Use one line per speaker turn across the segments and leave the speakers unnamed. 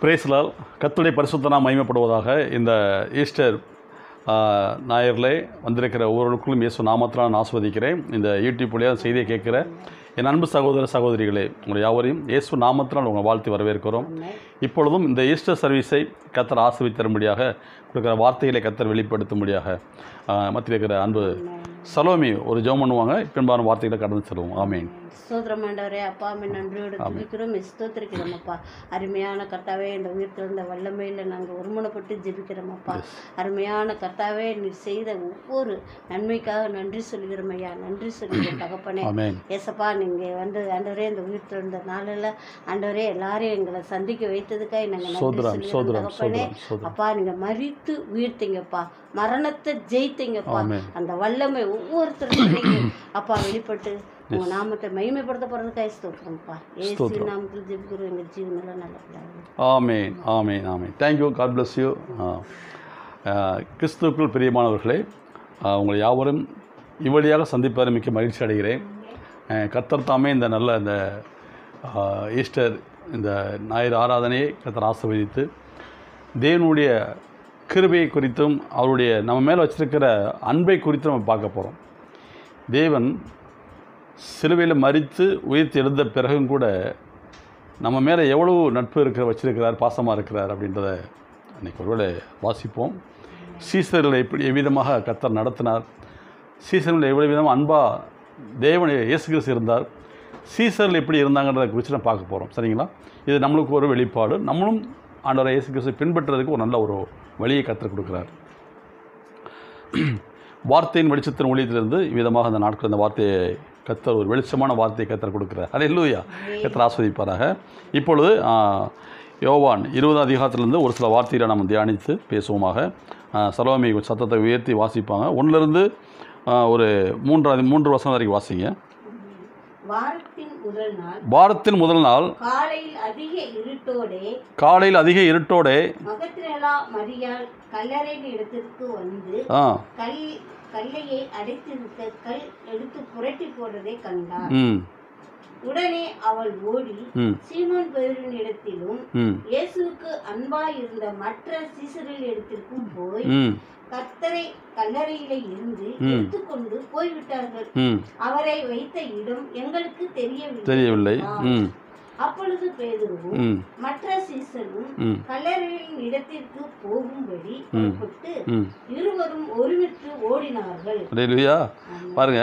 பிரேஸ்லால் கர்த்தருடைய பரிசுத்த நாமம் மகிமைப்படுவதாக. இந்த ஈஸ்டர் ஞாயிறிலே வந்திருக்கிற ஒவ்வொருவருக்கும் இயேசு நாமத்தினால் நான் ஆஸ்வதிக்கிறேன். இந்த யூடியூப் வழியாக செய்தியை கேட்குற என் அன்பு சகோதர சகோதரிகளே, உங்கள் யாவரையும் இயேசு நாமத்தினால் உங்கள் வாழ்த்து வரவேற்கிறோம். இப்பொழுதும் இந்த ஈஸ்டர் சர்வீஸை கர்த்தர் ஆசீர்வதித்தரும்படியாக கொடுக்குற வார்த்தைகளை கர்த்தர் வெளிப்படுத்தும்படியாக மத்தியில் இருக்கிற அன்பு சலோமி ஒரு ஜெபம் பண்ணுவாங்க. பின்பான வார்த்தைகளை கடந்து செல்வோம். ஆமீன்.
ஸ்தோத்திரம் ஆண்டவரே, அப்பா நன்றியோடு துதிக்கிறோம், ஸ்தோத்திரிக்கிறோம் அப்பா. அருமையான கர்த்தாவே, இந்த உயிர்த்தெழுந்த வல்லமையில் நாங்கள் ஒருமனப்பட்டு ஜெபிக்கிறோம் அப்பா. அருமையான கர்த்தாவே, நீ செய்த ஒவ்வொரு நன்மைக்காக நன்றி சொல்கிறோம் ஐயா, நன்றி சொல்கிறோம் தகப்பனே. ஏசப்பா, நீங்கள் வந்து ஆண்டவரே இந்த உயிர்த்தெழுந்த நாளில் ஆண்டவரே எல்லாரையும் எங்களை சந்திக்க வைத்ததுக்காக நாங்கள் நன்றி சொல்கிறோம் தகப்பனே. அப்பா, நீங்கள் மரித்து உயிர்த்தீங்கப்பா, மரணத்தை ஜெயித்தீங்கப்பா. அந்த வல்லமை ஒவ்வொருத்தருக்கும் அப்பா வெளிப்பட்டு உங்க நாமத்தை மகிமைப்படுத்த போறதுக்காக ஸ்தோத்திரம்ப்பா. இயேசு நாமத்தில் ஜெபிக்கிறோம் எங்கள் ஜீவனில் நல்ல.
ஆமேன் ஆமேன் ஆமேன். தேங்க்யூ. God bless you. கிறிஸ்துவுக்குள் பிரியமானவர்களே, உங்களை யாவரும் இவ்வழியாக சந்திப்பதை மிக்க மகிழ்ச்சி அடைகிறேன். கர்த்தர் தாமே இந்த நல்ல இந்த ஈஸ்டர் இந்த ஞாயிறு ஆராதனையை கர்த்தர் ஆசீர்வதித்து தேவனுடைய கிருபையை குறித்தும் அவருடைய நம்ம மேலே வச்சிருக்கிற அன்பை குறித்தும் நம்ம பார்க்க போகிறோம். தேவன் சிலுவையில் மரித்து உயிர்த்து எழுந்த பிறகும் கூட நம்ம மேலே எவ்வளவு நட்பு வச்சிருக்கிறார், பாசமாக இருக்கிறார் அப்படின்றத அன்றைக்கி ஒருவேளை வாசிப்போம். சீசர்களை எப்படி எவ்விதமாக கர்த்தர் நடத்தினார், சீசர்கள் எவ்வளவு விதமாக அன்பாக தேவன் இயேசு கிறிஸ்து இருந்தார், சீசர்கள் எப்படி இருந்தாங்கன்றதை குறித்து நம்ம பார்க்க போகிறோம். சரிங்களா? இது நம்மளுக்கு ஒரு வெளிப்பாடு. நம்மளும் ஆண்டவரை இயேசு கிறிஸ்துவை பின்பற்றுறதுக்கு ஒரு நல்ல ஒரு வழியை கற்றுக் கொடுக்குறார். வார்த்தையின் வெளிச்சத்தின் ஊழியத்திலிருந்து இவ்விதமாக அந்த நாட்கள் அந்த வார்த்தையை கர்த்தர் ஒரு வெளிச்சமான வார்த்தையை கர்த்தர் கொடுக்குறார். அல்லேலூயா. கர்த்தர் ஆஸ்வதிப்பாராக. இப்பொழுது யோவான் 20 அதிகாரத்திலிருந்து ஒரு சில வார்த்தைகளை நம்ம தியானித்து பேசுவோமாக. சலோமி சத்தத்தை உயர்த்தி வாசிப்பாங்க. 1லிருந்து ஒரு 3 வசனம் வரைக்கும் வாசிங்க. வாரத்தின் முதல் நாள் காலையில் அதிக இருட்டோடே
மரியாள் கல்லறையின் இடத்திற்கு வந்து கல்லையை அடைத்திருந்த கல் எடுத்து புரட்டி போடுறதை கண்டார். உடனே அவள் ஓடி சீமோன் பேதுருவின் இடத்திலும் இயேசுவுக்கு அன்பாய் இருந்த மற்ற சீசரின் இடத்திற்கும் போய் கர்த்தரை கல்லறையில இருந்து எடுத்துக்கொண்டு போய்விட்டார்கள். அவரை வைத்த இடம் எங்களுக்கு தெரியவில்லை. அப்பொழுது பேதுருவும் மற்ற சீசரும் கல்லறையின் இடத்திற்கு போகும்படி புறப்பட்டு இருவரும் ஒருமித்து ஓடினார்கள்.
பாருங்க,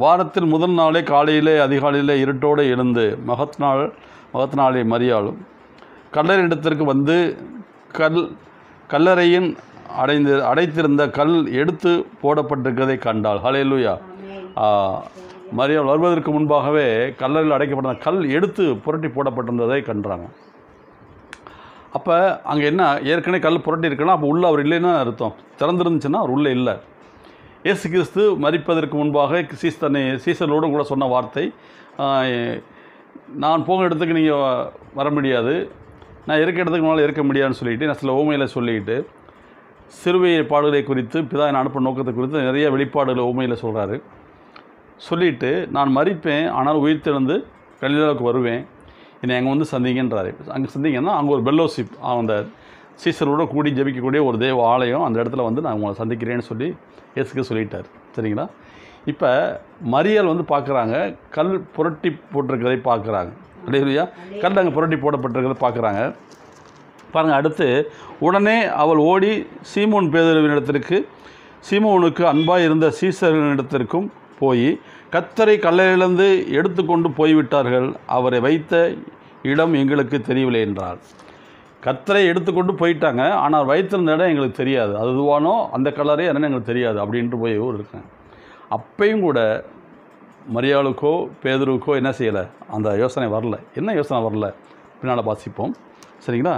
வாரத்தின் முதல் நாளே காலையிலே அதிகாலையிலே இருட்டோடு எழுந்து மகத்நாளே மரியாளும் கல்லறை இடத்திற்கு வந்து கல்லறையின் அடைத்திருந்த கல் எடுத்து போடப்பட்டிருக்கிறதை கண்டாள். ஹல்லேலூயா. மரியாள் வருவதற்கு முன்பாகவே கல்லறையில் அடைக்கப்பட்ட கல் எடுத்து புரட்டி போடப்பட்டிருந்ததை கண்டாங்க. அப்போ அங்கே என்ன, ஏற்கனவே கல் புரட்டி இருக்குன்னா அப்போ உள்ளே அவர் இல்லைன்னா அர்த்தம். திறந்துருந்துச்சுன்னா அவர் உள்ளே இல்லை. இயேசு கிறிஸ்து மரிப்பதற்கு முன்பாக சீசரோடு கூட சொன்ன வார்த்தை, நான் போகிற இடத்துக்கு நீங்கள் வர முடியாது, நான் இருக்க இடத்துக்கு மேலே இருக்க முடியாதுன்னு சொல்லிட்டு நான் சில ஓமையில் சொல்லிக்கிட்டு சிறுவை பாடுகளை குறித்து பிதா நான் அனுப்பும் நோக்கத்தை குறித்து நிறைய வெளிப்பாடுகளை ஓமையில் சொல்கிறாரு. சொல்லிவிட்டு நான் மரிப்பேன், ஆனால் உயிர்த்தெழுந்து கலிலேயாவுக்கு வருவேன், என்னை அங்கே வந்து சந்திங்கன்றாரு. அங்கே சந்திங்கன்னா அங்கே ஒரு பெல்லோஷிப், அந்த சீசரோடு கூடி ஜெபிக்கக்கூடிய ஒரு தேவ ஆலயம், அந்த இடத்துல வந்து நான் உங்களை சந்திக்கிறேன்னு சொல்லி இயேசுக்கு சொல்லிட்டார். சரிங்களா? இப்போ மரியாள் வந்து பார்க்குறாங்க, கல் புரட்டி போட்டிருக்கிறதை பார்க்குறாங்க. அல்லேலூயா. கல் அங்கே புரட்டி போடப்பட்டிருக்கிறத பார்க்குறாங்க. பாருங்கள், அடுத்து உடனே அவள் ஓடி சீமோன் பேதுருவினிடத்திற்கு சீமோனுக்கு அன்பாக இருந்த சீசர்களிடத்திற்கும் போய் கர்த்தரை கல்லறையிலிருந்து எடுத்துக்கொண்டு போய்விட்டார்கள், அவரை வைத்த இடம் எங்களுக்கு தெரியவில்லை என்றார். கர்த்தரை எடுத்துக்கொண்டு போயிட்டாங்க, ஆனால் வைத்திருந்த இடம் எங்களுக்கு தெரியாது, அதுவானோ அந்த கல்லறை என்னன்னு எங்களுக்கு தெரியாது அப்படின்ட்டு போய் இருக்கேன். அப்பையும் கூட மரியாளுக்கோ பேதுருவுக்கோ என்ன செய்யலை, அந்த யோசனை வரல. என்ன யோசனை வரல பின்னால் வாசிப்போம். சரிங்களா?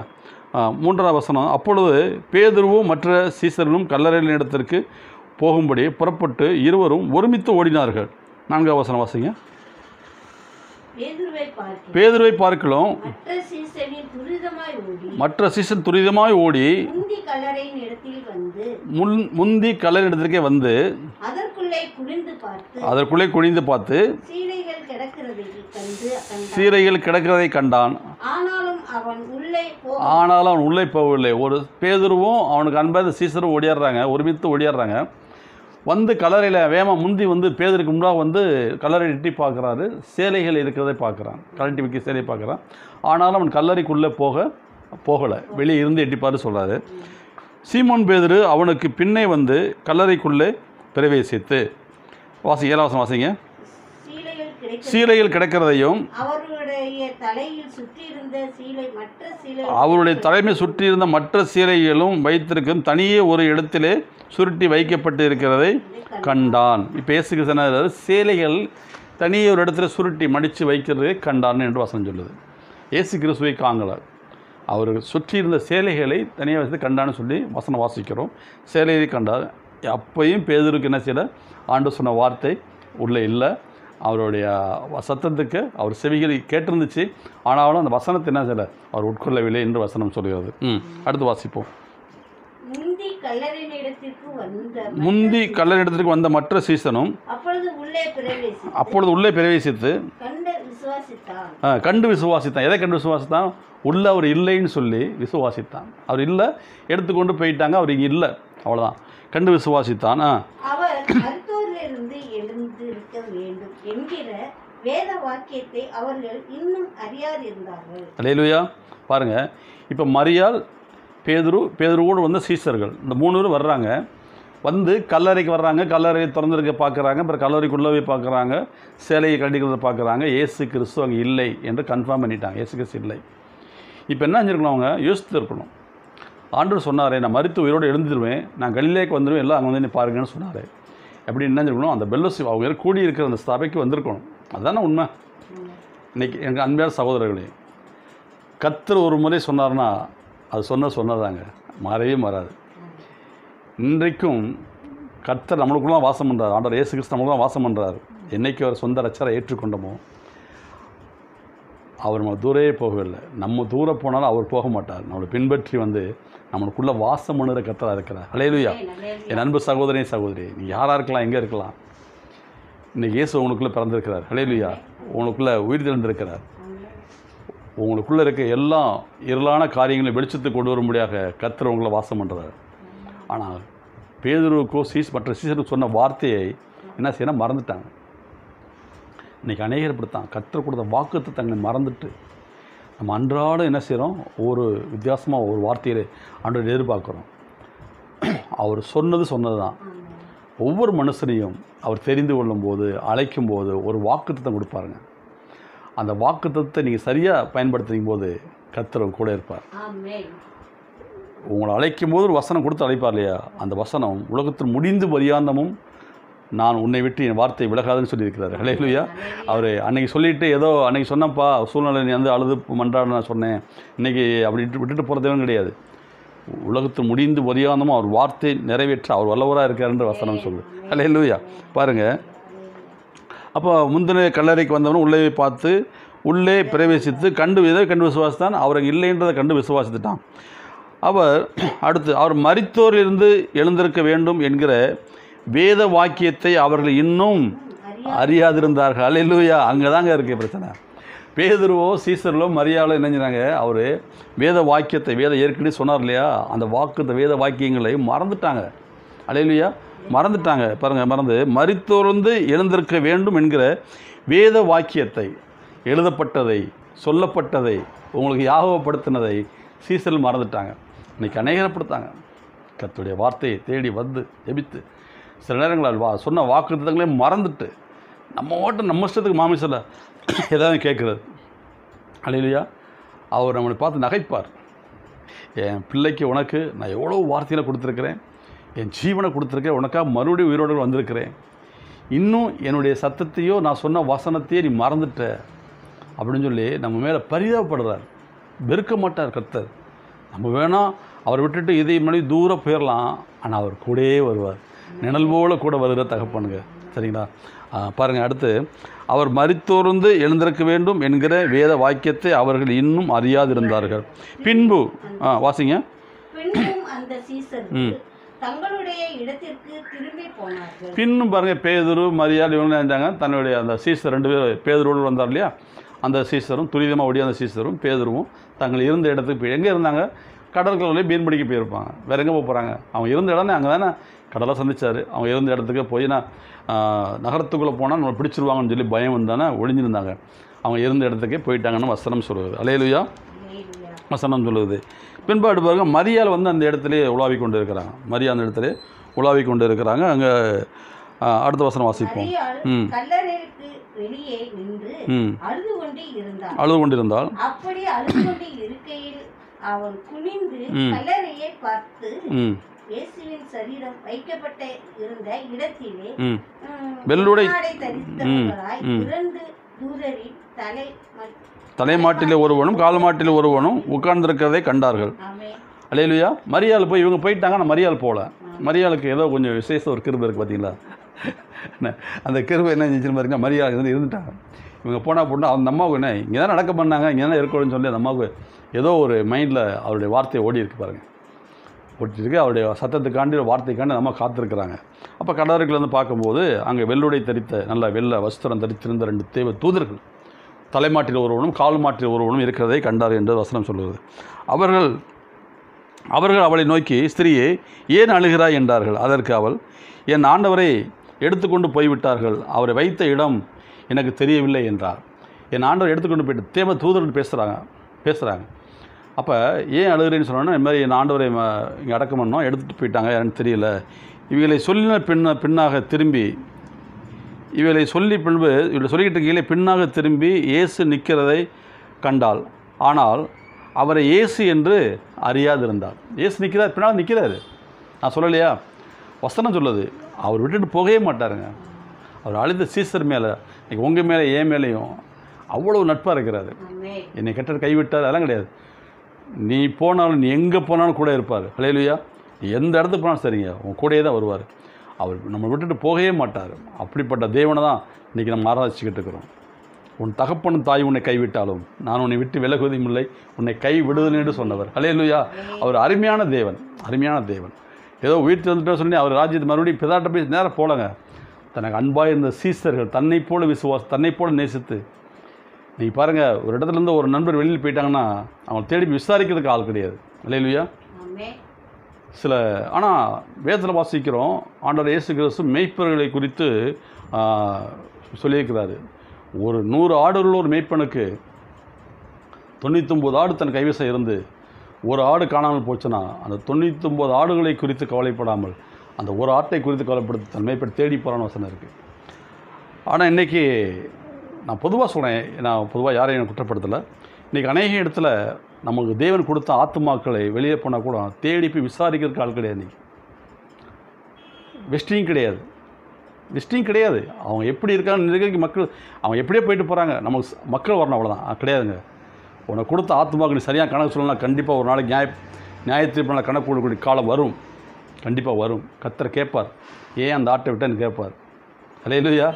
3வது வசனம். அப்பொழுது பேதுருவும் மற்ற சீசர்களும் கல்லறையின் இடத்திற்கு போகும்படி புறப்பட்டு இருவரும் ஒருமித்து ஓடினார்கள். 4வது வசனம் வாசிங்க. பேதுருவை பார்க்கலாம் மற்ற சீசன் துரிதமாய் ஓடி முந்தி கல்லறையின் இடத்திற்கே வந்து அதற்குள்ளே குனிந்து பார்த்து சீலைகள் கிடக்கிறதை கண்டான்.
ஆனாலும் அவன்
உள்ளே போகவில்லை. ஒரு பேதுருவும் அவனுக்கு அன்பாத சீசரும் ஓடியாடுறாங்க, ஒருமித்து ஓடியாடுறாங்க. வந்து கல்லறையில் வேகமாக முந்தி வந்து பேதருக்கு முன்னாக வந்து கல்லறை எட்டி பார்க்குறாரு. சேலைகள் இருக்கிறதை பார்க்குறான், கலட்டி வைக்க சேலையை பார்க்குறான். ஆனாலும் அவன் கல்லறைக்குள்ளே போகலை, வெளியே இருந்து எட்டிப்பாரு சொல்கிறாரு. சீமோன் பேதுரு அவனுக்கு பின்னே வந்து கல்லறைக்குள்ளே பிரவேசித்து, 7ஆம் வசனம் வாசிங்க. சீலைகள் கிடக்கிறதையும் அவருடைய தலைமையில் சுற்றியிருந்த மற்ற சீலைகளும் வைத்திருக்கும் தனியே ஒரு இடத்திலே சுருட்டி வைக்கப்பட்டு இருக்கிறதை கண்டான். இப்போ இயேசு கிறிஸ்து சேலைகள் தனியே ஒரு இடத்துல சுருட்டி மடித்து வைக்கிறதை கண்டான் என்று வசனம் சொல்லுது. இயேசு கிறிஸ்துவை காங்கலை, அவர் சுற்றியிருந்த சேலைகளை தனியாக வச்சு கண்டான்னு சொல்லி வசனம் வாசிக்கிறோம். சேலையை கண்டார். அப்பையும் பேதுருக்கு என்ன செய்யலை, ஆண்டவர் சொன்ன வார்த்தை உள்ளே இல்லை. அவருடைய சத்தத்துக்கு அவர் செவிகளை கேட்டிருந்துச்சு, ஆனாலும் அந்த வசனத்தை என்ன செய்யலை, அவர் உட்கொள்ளவில்லை என்று வசனம் சொல்கிறது. அடுத்து வாசிப்போம். முந்தி கல்லறையிடத்திற்கு வந்த மற்ற சீசனும் அப்பொழுது உள்ளே பிரவேசித்து கண்டு விசுவாசித்தான். எதை கண்டு விசுவாசித்தான்? உள்ள அவர் இல்லைன்னு சொல்லி விசுவாசித்தான். அவர் இல்லை, எடுத்துக்கொண்டு போயிட்டாங்க, அவர் இங்கே இல்லை, அவ்வளோதான். கண்டு விசுவாசித்தான். அல்லேலூயா. பாருங்க, இப்போ மரியாள், பேதுருவோடு வந்த சீசர்கள், இந்த 3 பேரும் வர்றாங்க. வந்து கல்லறைக்கு வர்றாங்க, கல்லறையை திறந்துருக்க பார்க்குறாங்க, அப்புறம் கல்லறைக்குள்ளே போய் பார்க்குறாங்க, சேலையை கட்டிக்கிறத பார்க்குறாங்க. இயேசு கிறிஸ்து அங்கே இல்லை என்று கன்ஃபார்ம் பண்ணிட்டாங்க. இயேசு கிறிஸ்து இல்லை. இப்போ என்ன செஞ்சுருக்கணும், அவங்க யோசித்து இருக்கணும். ஆண்டவர் சொன்னார், நான் மரித்து உயிரோடு எழுந்துருவேன், நான் கலிலேக்கு வந்துடுவேன், எல்லாம் அங்கே வந்து நீ பாருங்கன்னு சொன்னார். எப்படி என்ன செஞ்சுருக்கணும், அந்த பெல்லோசி அவங்க கூடி இருக்கிற அந்த சபைக்கு வந்திருக்கணும். அதுதானே உண்மை. இன்றைக்கி எனக்கு அன்பான சகோதரர்களே, கர்த்தர் ஒரு முறை சொன்னார்னா அது சொன்னதாங்க, மாறவே மாறாது. இன்றைக்கும் கர்த்தர் நம்மளுக்குள்ள வாசம் பண்ணுறார். ஆண்டவர் இயேசு கிறிஸ்து நம்மளுக்குள்ள வாசம் பண்ணுறார். என்றைக்கு அவர் சொந்த ரட்சரை ஏற்றுக்கொண்டோமோ அவர் நம்ம தூரே போகவில்லை. நம்ம தூரம் போனாலும் அவர் போக மாட்டார். நம்மளை பின்பற்றி வந்து நம்மளுக்குள்ளே வாசம் பண்ணுற கர்த்தராக இருக்கிறார். அல்லேலூயா. என் அன்பு சகோதரி, நீ யாராக இருக்கலாம், எங்கே இருக்கலாம், இன்றைக்கி இயேசு உங்களுக்குள்ளே பிறந்திருக்கிறார். அல்லேலூயா. உங்களுக்குள்ளே உயிர் தெழுந்திருக்கிறார். உங்களுக்குள்ளே இருக்க எல்லா இருளான காரியங்களையும் வெளிச்சத்துக்கு கொண்டு வரும்படியாக கர்த்தர் உங்களை வாசம் பண்ணுறார். ஆனால் பேதுருவுக்கோ மற்ற சீசருக்கு சொன்ன வார்த்தையை என்ன செய்யணும், மறந்துட்டாங்க. இன்றைக்கி அநேகர் இப்படித்தான் கர்த்தர் கொடுத்த வாக்குத்தை தங்களை மறந்துட்டு நம்ம அன்றாடம் என்ன செய்கிறோம், ஒரு வித்தியாசமாக ஒரு வார்த்தையில் ஆண்டவரை எதிர்பார்க்குறோம். அவர் சொன்னது தான். ஒவ்வொரு மனுஷனையும் அவர் தெரிந்து கொள்ளும்போது, அழைக்கும்போது ஒரு வாக்குத்தத்தம் கொடுப்பாருங்க. அந்த வாக்குத்தத்தை நீங்கள் சரியாக பயன்படுத்தும் போது கர்த்தர் கூட இருப்பார். உங்களை அழைக்கும் போது ஒரு வசனம் கொடுத்து அழைப்பார் இல்லையா, அந்த வசனம் உலகத்தில் முடிந்து பரியாந்தமும் நான் உன்னை விட்டு என் வார்த்தை விலகாதுன்னு சொல்லியிருக்கிறார். அல்லேலூயா. அவர் அன்றைக்கி சொல்லிவிட்டு ஏதோ அன்றைக்கி சொன்னப்பா சூழ்நிலை நீ வந்து அழுது மன்றாட நான் சொன்னேன், இன்றைக்கி அப்படி விட்டுட்டு போகிறதேவும் கிடையாது. உலகத்தில் முடிந்து பரியாந்தமும் அவர் வார்த்தை நிறைவேற்ற அவர் வல்லவராக இருக்காருன்ற வசனம் சொல்லு. அல்லேலூயா. பாருங்கள், அப்போ முந்தின கல்லறைக்கு வந்தவனும் உள்ளே பார்த்து உள்ளே பிரவேசித்து கண்டு விசுவாசித்தான். அவர் இல்லைன்றதை கண்டு விசுவாசித்துட்டான். அவர் மரித்தோரிலிருந்து எழுந்திருக்க வேண்டும் என்கிற வேத வாக்கியத்தை அவர்கள் இன்னும் அறியாதிருந்தார்கள். அல்லேலூயா. அங்கே தாங்க இருக்குது பிரச்சனை. பேதுருவோ சீசர்களோ மரியாளோ என்ன செஞ்சாங்க, அவர் வேத வாக்கியத்தை ஏற்கனவே சொன்னார் இல்லையா, அந்த வேத வாக்கியங்களை மறந்துட்டாங்க. அல்லேலூயா. மறந்துட்டாங்க. பாருங்கள், மரித்தோர்ந்து எழுந்திருக்க வேண்டும் என்கிற வேத வாக்கியத்தை, எழுதப்பட்டதை, சொல்லப்பட்டதை, உங்களுக்கு யாகப்படுத்தினதை சீசர்கள் மறந்துட்டாங்க. இன்றைக்கி அநேகப்படுத்தாங்க. கர்த்தருடைய வார்த்தையை தேடி வந்து ஜெபித்து சில நேரங்களால் சொன்ன வாக்குத்தத்தங்களே மறந்துட்டு நம்ம இஷ்டத்துக்கு மாமிசத்தில் ஏதாவது கேட்குறது. அல்லேலூயா. அவர் நம்மளை பார்த்து நகைப்பார். என் பிள்ளைக்கு உனக்கு நான் எவ்வளோ வார்த்தைகளை கொடுத்துருக்கிறேன், என் ஜீவனை கொடுத்துருக்கேன், உனக்காக மறுபடியும் உயிரோடு வந்திருக்கிறேன், இன்னும் என்னுடைய சத்தத்தையோ நான் சொன்ன வசனத்தையே நீ மறந்துட்ட அப்படின்னு சொல்லி நம்ம மேலே பரிதாபப்படுறார். வெறுக்க மாட்டார் கர்த்தர். நம்ம வேணால் அவர் விட்டுட்டு இதை மணி தூரம் போயிடலாம், ஆனால் அவர் கூடவே வருவார். நிழல் போல கூட வருகிற தகப்பனுங்க. சரிங்களா. பாருங்கள், அடுத்து அவர் மரித்தோர்ந்து எழுந்திருக்க வேண்டும் என்கிற வேத வாக்கியத்தை அவர்கள் இன்னும் அறியாதிருந்தார்கள். பின்பு வாசிங்க.
தங்களுடைய இடத்திற்கு திரும்பி போனார்கள்.
பின்னும் பாருங்கள், பேதுரு மரியாள் இவங்க நினைச்சாங்க தன்னுடைய அந்த சீசர் 2 பேர் பேதுருவோடு வந்தார் இல்லையா, அந்த சீசரும் துரிதமாக ஓடிய அந்த சீசரும் பேதுருவும் தங்கள் இருந்த இடத்துக்கு போய் எங்கே இருந்தாங்க? கடற்கரையிலே மீன் பிடிக்க போயிருப்பாங்க. வேறு எங்கே போக போகிறாங்க? அவங்க இருந்த இடம்னே அங்கே தானே கடலை சந்திச்சார். அவங்க இருந்த இடத்துக்கு போய் நான் நகரத்துக்குள்ளே போனால் நம்ம பிடிச்சிருவாங்கன்னு சொல்லி பயம் வந்தானே ஒழிஞ்சிருந்தாங்க. அவங்க இருந்த இடத்துக்கே போயிட்டாங்கன்னு வசனம் சொல்லுவது. அல்லேலூயா வசனம் சொல்லுவது. பின்பாடு பாருங்கள், மரியாள் வந்து அந்த இடத்துல உலாவி கொண்டு இருக்கிறாங்க. மரியா அந்த இடத்துல உலாவி கொண்டு இருக்கிறாங்க. அங்கே அடுத்த வசனம் வாசிப்போம்.
கல்லறைக்கு வெளியே நின்று அழுது
கொண்டிருந்தால்
அப்படி அழுது கொண்டு இருக்கையில் அவன் குனிந்து கல்லறையை பார்த்து இயேசுவின் சரீரம் வைக்கப்பட்ட இருந்த இடத்திலே
வெள்ளுடை
தரித்தவர்களாய் 2 தூதரின்
தலைமாட்டிலே ஒருவனும் கால் மாட்டிலே ஒருவனும் உட்கார்ந்திருக்கிறதை கண்டார்கள். அல்லேலூயா. மரியாள் போய் இவங்க போயிட்டாங்க, ஆனால் மரியாள் போகல. மரியாளுக்கு ஏதோ கொஞ்சம் விசேஷம் ஒரு கிருபை இருக்குது பார்த்தீங்களா? அந்த கிருபை என்ன செஞ்சுன்னு பாருங்க, மரியாள் இருந்துட்டாங்க. இவங்க போனால் அந்த அம்மாவுக்கு என்ன இங்கே தான் நடக்க பண்ணாங்க, இங்கே தானே இருக்கணும்னு சொல்லி அந்த அம்மாவுக்கு ஏதோ ஒரு மைண்டில் அவருடைய வார்த்தையை ஓடி இருக்கு பாருங்கள், ஓட்டிருக்கு. அவருடைய சத்தத்துக்காண்டி வார்த்தைக்காண்டி நம்ம காத்திருக்கிறாங்க. அப்போ கடற்கரையிலேருந்து பார்க்கும்போது அங்கே வெள்ளுடை தரித்த நல்ல வெள்ளை வஸ்திரம் தரித்திருந்த 2 தேவ தூதர்கள் தலைமாட்டில் ஒருவனும் கால் மாட்டில் ஒருவனும் இருக்கிறதை கண்டார் என்று வசனம் சொல்லுவது. அவர்கள் அவளை நோக்கி, ஸ்திரீயே ஏன் அழுகிறாய் என்றார்கள். அதற்கு அவள், என் ஆண்டவரை எடுத்துக்கொண்டு போய்விட்டார்கள், அவரை வைத்த இடம் எனக்கு தெரியவில்லை என்றார். என் ஆண்டவர் எடுத்துக்கொண்டு போயிட்டு தேவ தூதர்கள் பேசுகிறாங்க. அப்போ ஏன் அழுகிறேன்னு சொன்னோன்னா, இந்த மாதிரி என் ஆண்டவரை இங்கே அடக்கம் பண்ணோம், எடுத்துகிட்டு போயிட்டாங்க, எனக்கு தெரியல. இவளை சொல்லின பின்னாக திரும்பி இவளை சொல்லிக்கிட்டு கீழே பின்னாக திரும்பி இயேசு நிற்கிறதை கண்டாள். ஆனால் அவரை இயேசு என்று அறியாதிருந்தார். இயேசு நிற்கிறார், பின்னால் நிற்கிறாரு. நான் சொல்லலையா? வசனம் சொல்லுது, அவர் விட்டுட்டு போகவே மாட்டாருங்க. அவர் அழுத சீசர் மேலே, இன்னைக்கு உங்கள் மேலே என் மேலேயும் அவ்வளோ நட்பாக இருக்கிறாரு. என்னை கெட்ட கைவிட்டார் அதெல்லாம் கிடையாது. நீ போனாலும், நீ எங்கே போனாலும் கூட இருப்பார். அல்லேலூயா. நீ எந்த இடத்துக்கு போனாலும் சரிங்க, உன் கூடயே தான் வருவார். அவர் நம்ம விட்டுட்டு போகவே மாட்டார். அப்படிப்பட்ட தேவனை தான் இன்றைக்கி நம்ம ஆராதிச்சுக்கிட்டு இருக்கிறோம். உன் தகப்பனும் தாய் உன்னை கைவிட்டாலும் நான் உன்னை விட்டு விலகுவதும் இல்லை, உன்னை கை விடுதல் என்று சொன்னவர். அல்லேலூயா. அவர் அருமையான தேவன். ஏதோ வீட்டில் வந்துட்டு சொல்லி அவர் ராஜ்யத்தை மறுபடியும் பிதாட்ட போய் நேரம் போலங்க. தனக்கு அன்பாக இருந்த சீசர்கள் தன்னை போல நேசித்து, நீ பாருங்கள், ஒரு இடத்துலேருந்து ஒரு நண்பர் வெளியில் போயிட்டாங்கன்னா அவங்க தேடி விசாரிக்கிறதுக்கு ஆள் கிடையாது. அல்லேலூயா. ஆனால் வேதத்தில் வாசிக்கிறோம், ஆண்டவர் இயேசு கிறிஸ்து மேய்ப்பர்களை குறித்து சொல்லியிருக்கிறாரு. ஒரு 100 ஆடுகள் ஒரு மேய்ப்பனுக்கு 99 ஆடு தன் கைவசம் இருந்து ஒரு ஆடு காணாமல் போச்சுன்னா, அந்த 99 ஆடுகளை குறித்து கவலைப்படாமல் அந்த ஒரு ஆட்டை குறித்து கவலைப்படுத்தி தன் மேய்ப்பன் தேடி போகிறான்னு வசனம் இருக்குது. ஆனால் இன்றைக்கி நான் பொதுவாக சொல்கிறேன், நான் பொதுவாக யாரையும் எனக்கு குற்றப்படுத்தலை. இன்றைக்கி அநேக இடத்துல நமக்கு தேவன் கொடுத்த ஆத்துமாக்களை வெளியே போனால் கூட தேடி போய் விசாரிக்கிறதுக்கு ஆள் கிடையாது. இன்றைக்கி விசிட்டிங் கிடையாது. அவங்க எப்படி இருக்காங்கன்னு மக்கள் அவங்க எப்படியே போயிட்டு போகிறாங்க, நமக்கு மக்கள் வரணும், அவ்வளோதான். கிடையாதுங்க. உனக்கு கொடுத்த ஆத்துமாக்கள் நீ சரியாக கணக்கு சொல்லலாம், கண்டிப்பாக ஒரு நாளைக்கு நியாயத்தீர்ப்பு கணக்கு கொடுக்கக்கூடிய காலம் வரும். கண்டிப்பாக வரும். கர்த்தர் கேட்பார், ஏன் அந்த ஆட்டை விட்டேன்னு கேட்பார். அல்லேலூயா.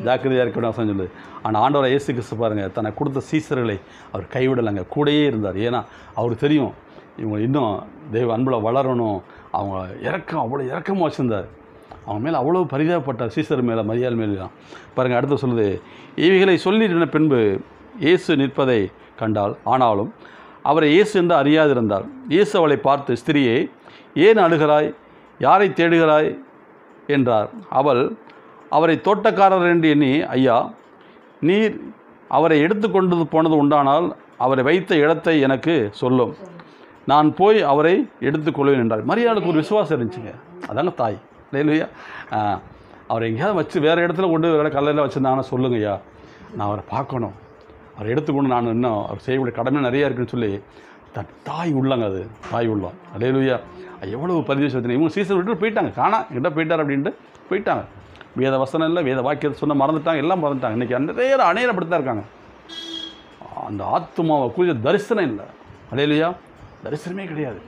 ஜாக்கிரதையாக இருக்கணும் வசனம் சொல்லுது. ஆனால் ஆண்டவரை இயேசு கிறிஸ்து பாருங்கள், தனக்கு கொடுத்த சீசர்களை அவர் கைவிடலைங்க, கூடயே இருந்தார். ஏன்னா அவருக்கு தெரியும் இவங்க இன்னும் தெய்வ அன்பில் வளரணும். அவங்க அவ்வளோ இறக்கமாக வச்சுருந்தார். அவங்க மேலே அவ்வளோ பரிதாபப்பட்டார், சீசர் மேலே, மரியாள் மேலே தான். பாருங்கள், அடுத்து சொல்லுது, இவைகளை சொல்லின பின்பு இயேசு நிற்பதை கண்டாள். ஆனாலும் அவரை இயேசு என்று அறியாதிருந்தாள். இயேசு அவளை பார்த்து, ஸ்திரியே ஏன் அழுகிறாய், யாரை தேடுகிறாய் என்றார். அவள் அவரை தோட்டக்காரர் என்று எண்ணி, ஐயா, நீர் அவரை எடுத்து போனது உண்டானால் அவரை வைத்த இடத்தை எனக்கு சொல்லும், நான் போய் அவரை எடுத்துக்கொள்வேன் என்றார். மரியாளுக்கு ஒரு விசுவாசம் இருந்துச்சுங்க. அதாங்க தாய். இல்லையா? அவரை எங்கேயாவது வச்சு வேறு இடத்துல கொண்டு வேறு கல்லையில் வச்சுருந்தாங்கன்னா சொல்லுங்க ஐயா, நான் அவரை பார்க்கணும், அவரை எடுத்துக்கொண்டு நான் இன்னும் அவர் செய்யக்கூடிய கடமை நிறையா இருக்குன்னு சொல்லி தாய் உள்ளங்க, அது தாய் உள்ளம். அல்லேலூயா. எவ்வளவு பரிதேசத்தினை இவங்க சீசன் விட்டு போயிட்டாங்க, காணா எங்கிட்ட போயிட்டார் அப்படின்ட்டு போயிட்டாங்க. வேத வசனம் இல்லை, வேத வாக்கியத்தை சொன்ன மறந்துட்டாங்க, எல்லாம் மறந்துட்டாங்க. இன்றைக்கி அநேகர் அப்படித்தான் இருக்காங்க. அந்த ஆத்துமாவை குறித்த தரிசனம் இல்லை. அல்லேலூயா. தரிசனமே கிடையாது.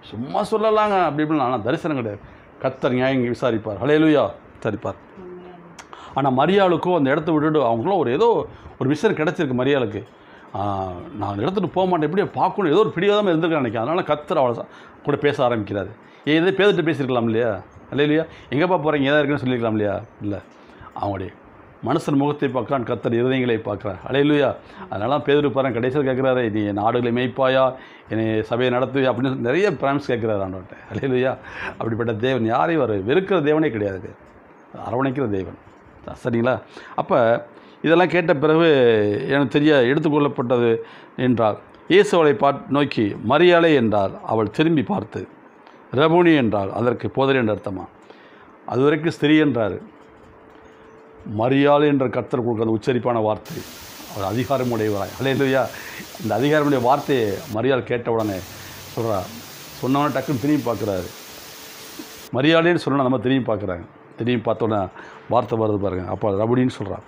சும்மா சொல்லலாங்க அப்படி இப்படின்னு, ஆனால் தரிசனம் கிடையாது. கர்த்தர் நியாயம் விசாரிப்பார். அல்லேலூயா. விசாரிப்பார். ஆனால் மரியாளுக்கும் அந்த இடத்த விட்டுட்டு அவங்களும் ஏதோ ஒரு விஷயம் கிடச்சிருக்கு மரியாளுக்கு. நான் எடுத்துகிட்டு போக மாட்டேன், எப்படியே பார்க்கணும், ஏதோ ஒரு பிடிவாதமாக இருந்திருக்கான்னு நினைக்கிறேன். அதனால் கர்த்தர் அவளை கூட பேச ஆரம்பிக்கிறாரு. இதே பேர்கிட்ட பேசியிருக்கலாம் இல்லையா? இல்லையா? எங்கேப்பா போகிறீங்க, ஏதாவது இருக்குன்னு சொல்லியிருக்கலாம் இல்லையா? இல்லை, அவங்களுடைய மனுஷன் முகத்தை பார்க்குறான், கர்த்தர் இருதயங்களை பார்க்குறார். அல்லேலூயா. அதனால பேதுரு பாருங்க கடைசியில் கேட்குறாரு, நீ என் ஆடுகளை மேய்ப்பாயா, என்னை சபையை நடத்துவியா அப்படின்னு நிறைய ப்ராமிஸ் கேட்குறாரு ஆண்டவன்ட்ட. அல்லேலூயா. அப்படிப்பட்ட தேவன் யாரையும் வெறுக்கிற தேவனே கிடையாது, அரவணைக்கிற தேவன். சரிங்களா? அப்போ இதெல்லாம் கேட்ட பிறகு எனக்கு தெரிய எடுத்துக்கொள்ளப்பட்டது என்றால், இயேசு அவளை நோக்கி மரியாளே என்றார். அவள் திரும்பி பார்த்து ரபுனி என்றாள். அதற்கு போதர் என்ற அர்த்தமா. அது வரைக்கும் ஸ்திரீ என்றார். மரியாள் என்ற கர்த்தர் கொடுக்குற அந்த உச்சரிப்பான வார்த்தை, அவர் அதிகாரமுடையவராய். அல்லேலூயா. இந்த அதிகாரமுடைய வார்த்தையை மரியாள் கேட்ட உடனே சொல்கிறா. சொன்னவொடனே டக்குன்னு திரும்பி பார்க்குறாரு. மரியாளேன்னு சொன்னால் நம்ம திரும்பி பார்க்குறாங்க. திரும்பி பார்த்தோன்னே வார்த்தை வருது பாருங்கள். அப்போ ரபுனின்னு சொல்கிறான்.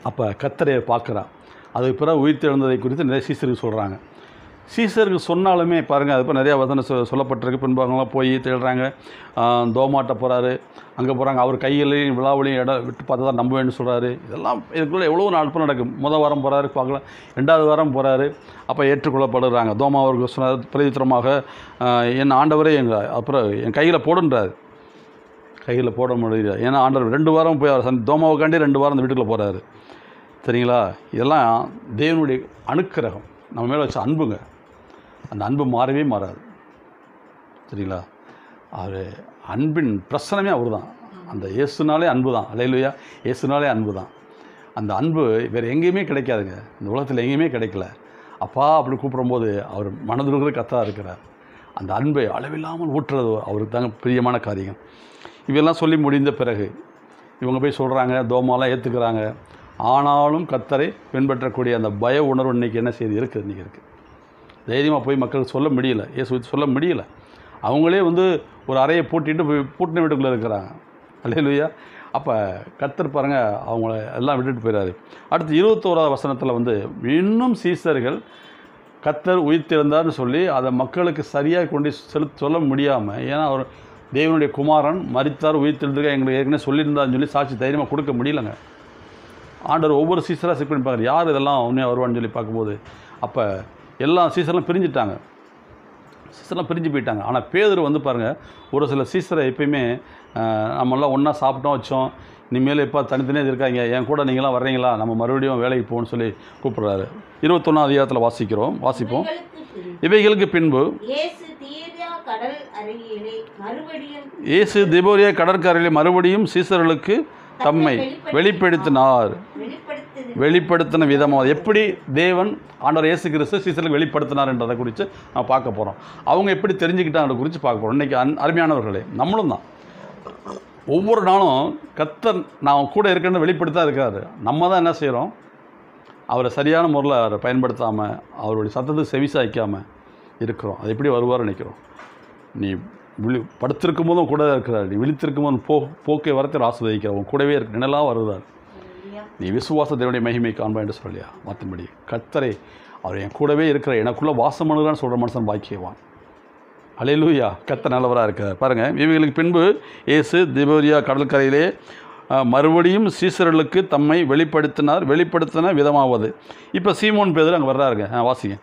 அப்போ கர்த்தரை பார்க்குறான். அதுக்கு பிறகு உயிர்த்தெழுந்ததை குறித்து நிறைய சீசருக்கு சொல்கிறாங்க. சீசருக்கு சொன்னாலுமே பாருங்கள், அது இப்போ நிறையா வசனம் சொல்லப்பட்டிருக்கு. பின்பாங்கலாம் போய் தேடுறாங்க. தோமாட்ட போகிறாரு, அங்கே போகிறாங்க. அவர் கையிலையும் விழாவிலையும் இடம் விட்டு பார்த்தா தான் நம்புவேன்னு சொல்கிறாரு. இதெல்லாம் இதுக்குள்ளே எவ்வளோ நாள் நடக்கும். முதல் வாரம் போகிறாரு, பார்க்கலாம். 2வது வாரம் போகிறாரு. அப்போ ஏற்றுக்கொள்ளப்படுறாங்க. தோமா அவருக்கு சொன்னார் பிரதித்திரமாக, என் ஆண்டவரே அப்புறம் என் கையில் போடுன்றார். கையில் போட முடியல. ஏன்னா ஆண்டவர் 2 வாரம் போய் அவர் தோமாவுக்காண்டி 2 வாரம் அந்த வீட்டுக்குள்ளே போகிறாரு. சரிங்களா? இதெல்லாம் தேவனுடைய அனுக்கிரகம், நம்ம மேலே வச்ச அன்புங்க. அந்த அன்பு மாறவே மாறாது. சரிங்களா? அவர் அன்பின் பிரசனமே அவர் தான். அந்த இயேசுனாலே அன்பு தான். அல்லேலூயா. இயேசுனாலே அன்பு தான். அந்த அன்பு வேறு எங்கேயுமே கிடைக்காதுங்க. இந்த உலகத்தில் எங்கேயுமே கிடைக்கல. அப்பா அப்படி கூப்பிடும்போது அவர் மனதுருகிற கர்த்தராக இருக்கிறார். அந்த அன்பை அளவில்லாமல் ஊற்றுறது அவருக்கு தாங்க பிரியமான காரியம். இவையெல்லாம் சொல்லி முடிந்த பிறகு இவங்க போய் சொல்கிறாங்க, தோமாலாம் ஏற்றுக்கிறாங்க. ஆனாலும் கர்த்தரை பின்பற்றக்கூடிய அந்த பய உணர்வு இன்றைக்கி என்ன செய்து இருக்குது, இன்றைக்கி இருக்குது. தைரியமாக போய் மக்களுக்கு சொல்ல முடியல, இயேசு சொல்ல முடியல. அவங்களே ஒரு அறையை பூட்டிட்டு பூட்டின வீட்டுக்குள்ளே இருக்கிறாங்க. அல்லேலூயா. அப்போ கர்த்தர் பாருங்கள் அவங்கள எல்லாம் விட்டுட்டு போயிடாரு. அடுத்து 21வது வசனத்தில் இன்னும் சீசர்கள் கர்த்தர் உயிர்த்தெழுந்தார்னு சொல்லி அதை மக்களுக்கு சரியாக கொண்டு சொல்ல முடியாமல், ஏன்னா அவர் தேவனுடைய குமாரன் மரித்தார் உயிர்த்தெழுந்துக்க எங்களுக்கு ஏற்கனவே சொல்லியிருந்தான்னு சொல்லி சாட்சி தைரியமாக கொடுக்க முடியலங்க. ஆண்டவர் ஒவ்வொரு சீசராக செக் பண்ணி பார்க்குறாரு, யார் இதெல்லாம் உண்மையாக வருவான்னு சொல்லி பார்க்கும்போது அப்போ எல்லா சீசர்லாம் பிரிஞ்சுட்டாங்க. சீசர்லாம் பிரிஞ்சு போயிட்டாங்க. ஆனால் பேதுரு பாருங்கள், ஒரு சில சீசரை எப்பயுமே நம்மளாம் ஒன்றா சாப்பிட்டோம் வச்சோம், இனிமேல் இப்போ தனித்தனியாக இருக்காங்க, என் கூட நீங்களாம் வர்றீங்களா, நம்ம மறுபடியும் வேலைக்கு போகணும்னு சொல்லி கூப்பிட்றாரு. 21ஆம் அதிகாரத்தில் வாசிப்போம். இவைகளுக்கு பின்பு இயேசு திபோரியா கடற்கரையிலே மறுபடியும் சீசர்களுக்கு தம்மை வெளிப்படுத்தின விதமாக எப்படி தேவன் ஆண்டவர் இயேசு கிறிஸ்து சீசர்களுக்கு வெளிப்படுத்தினார் என்றதை குறித்து நான் பார்க்க போகிறோம். அவங்க எப்படி தெரிஞ்சுக்கிட்டாங்க குறித்து பார்க்க போகிறோம். இன்றைக்கி அருமையானவர்களே, நம்மளும் தான் ஒவ்வொரு நாளும் கர்த்தர் நான் கூட இருக்கேன்னு வெளிப்படுத்தா இருக்காரு. நம்ம தான் என்ன செய்கிறோம், அவரை சரியான முறையில் அவரை பயன்படுத்தாமல் அவருடைய சத்தத்துக்கு செவிசாய்க்காமல் இருக்கிறோம். அது எப்படி வருவார் நினைக்கிறோம். நீ படுத்திருக்கும் போதும் கூட இருக்கிறார், நீ விழித்திருக்கும் போதும் போக்கை வரத்தை ஆஸ்வதிக்கிறார், உன் கூடவே இருக்கு நிழலாக வருவார். நீ விசுவாச தேவனுடைய மகிமை காண்பா என்று சொல்லியா. மற்றபடி கர்த்தரை அவர் என் கூடவே இருக்கிற எனக்குள்ளே வாசம் பண்ணுறான்னு சொல்கிற மனுஷன் பாக்கியவான். அல்லேலூயா. கர்த்தர் நல்லவராக இருக்கிறார். பாருங்கள், இவைகளுக்கு பின்பு இயேசு திபோரியா கடற்கரையிலே மறுபடியும் சீசர்களுக்கு தம்மை வெளிப்படுத்தின விதமாவது. இப்போ சீமோன் பேதுரு அங்கே வர்றாருங்க. வாசிங்க.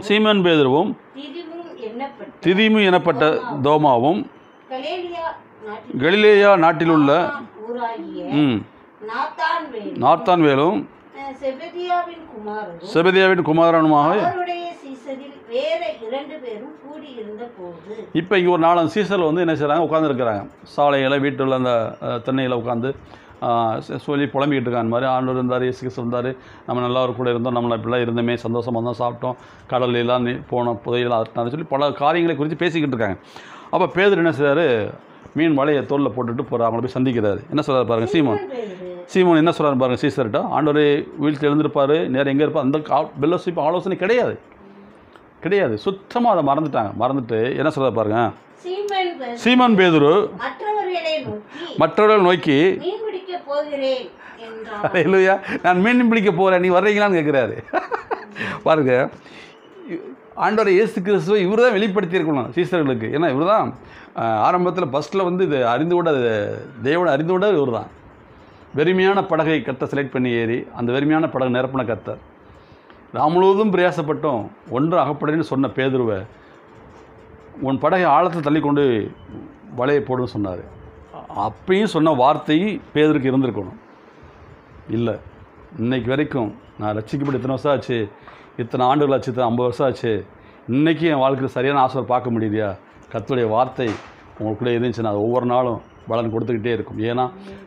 சீமோன் பேதுருவும் திதிமு எனப்பட்ட தோமாவும் கலிலேயா நாட்டிலுள்ள நாத்தான்வேலும் செபதியாவின் குமாரனுமாக இப்போ இங்கே ஒரு 4 சீசரில் என்ன செய்கிறாங்க, உட்காந்துருக்கிறாங்க சாலையில், வீட்டில் அந்த தென்னையில் உட்காந்து சொல்லி புலம்பிக்கிட்டு இருக்காங்க. மாதிரி ஆண்டவர் இருந்தார், இயேசு கிறிஸ்து இருந்தார், நம்ம நல்லா ஒரு கூட இருந்தோம், நம்மளை இப்படிலாம் இருந்தோமே, சந்தோஷமாக தான் சாப்பிட்டோம், கடலெல்லாம் போனோம், புதையெல்லாம் அறுத்தான்னு சொல்லி பல காரியங்களை குறித்து பேசிக்கிட்டு இருக்காங்க. அப்போ பேதுரு என்ன செய்கிறாரு, மீன் வலையை தோளில் போட்டுட்டு போகிறார். அவங்கள போய் சந்திக்கிறாரு. என்ன சொல்கிறார் பாருங்கள், சீமோன் என்ன சொல்கிறார் பாருங்கள், சீசர்கிட்ட ஆண்டவரே வீழ்ச்சி எழுந்திருப்பார், நேரம் எங்கே இருப்பார், அந்த பெல்லோஷிப் ஆலோசனை கிடையாது. சுத்தமாக அதை மறந்துட்டு என்ன சொல்கிறார் பாருங்கள், சீமோன் பேதுரு மற்றவர்கள் நோக்கி இல்லையா, நான் மீன் பிடிக்க போகிறேன், நீ வர்றீங்களான்னு கேட்குறாரு. பாருங்க, ஆண்டவர் இயேசு கிறிஸ்துவை இவர் தான் வெளிப்படுத்தியிருக்கணும் சீசர்களுக்கு. ஏன்னா இவர் தான் ஆரம்பத்தில் ஃபஸ்ட்டில் இது அறிந்து விட தேவனை அறிந்து விட இவர் தான். வெறுமையான படகை கர்த்தர் செலக்ட் பண்ணி ஏறி அந்த வெறுமையான படகு நிரப்பின கர்த்தர். முழுவதும் பிரயாசப்பட்டோம் ஒன்று அகப்படன்னு சொன்ன பேதுருவை உன் படகை ஆழத்தை தள்ளி கொண்டு வலையை போடுன்னு சொன்னார். அப்பயும் சொன்ன வார்த்தை பேதுருக்கு இருந்திருக்கணும். இல்லை, இன்னைக்கு வரைக்கும் நான் ரட்சிக்கப்பட்டு இத்தனை வருஷம் ஆச்சு, இத்தனை ஆண்டுகள் ஆச்சு, இத்தனை 50 வருஷம் ஆச்சு, இன்றைக்கி என் வாழ்க்கையில் சரியான ஆசை பார்க்க முடியலையா? கர்த்தருடைய வார்த்தை உங்களுக்குள்ளே இருந்துச்சுன்னா அது ஒவ்வொரு நாளும் பலன் கொடுத்துக்கிட்டே இருக்கும். ஏன்னா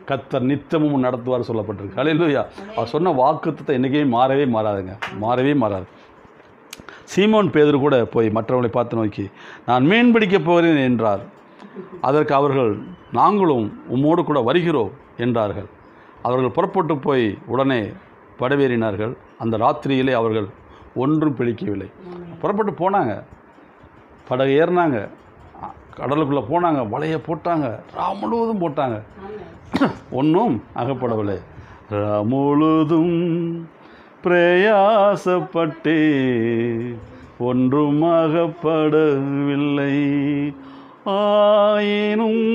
கர்த்தர் நித்தமும் நடத்துவார் சொல்லப்பட்டிருக்கு. ஹல்லேலூயா. அவர் சொன்ன வாக்குத்தத்தம் என்றைக்குமே மாறவே மாறாதுங்க, மாறவே மாறாது. சீமோன் பேதுரு கூட போய் மற்றவர்களை பார்த்து நோக்கி நான் மீன் பிடிக்கப் போகிறேன் என்றார். அதற்கு அவர்கள் நாங்களும் உம்மோடு கூட வருகிறோம் என்றார்கள். அவர்கள் புறப்பட்டு போய் உடனே படவேறினார்கள். அந்த ராத்திரியிலே அவர்கள் ஒன்றும் பிடிக்கவில்லை. புறப்பட்டு போனாங்க, படகு ஏறினாங்க, கடலுக்குள்ளே போனாங்க, வலையை போட்டாங்க, முழுவதும் போட்டாங்க, ஒன்றும் அகப்படவில்லை. முழுதும் பிரயாசப்பட்டே ஒன்றும் அகப்படவில்லை. ஆயினும்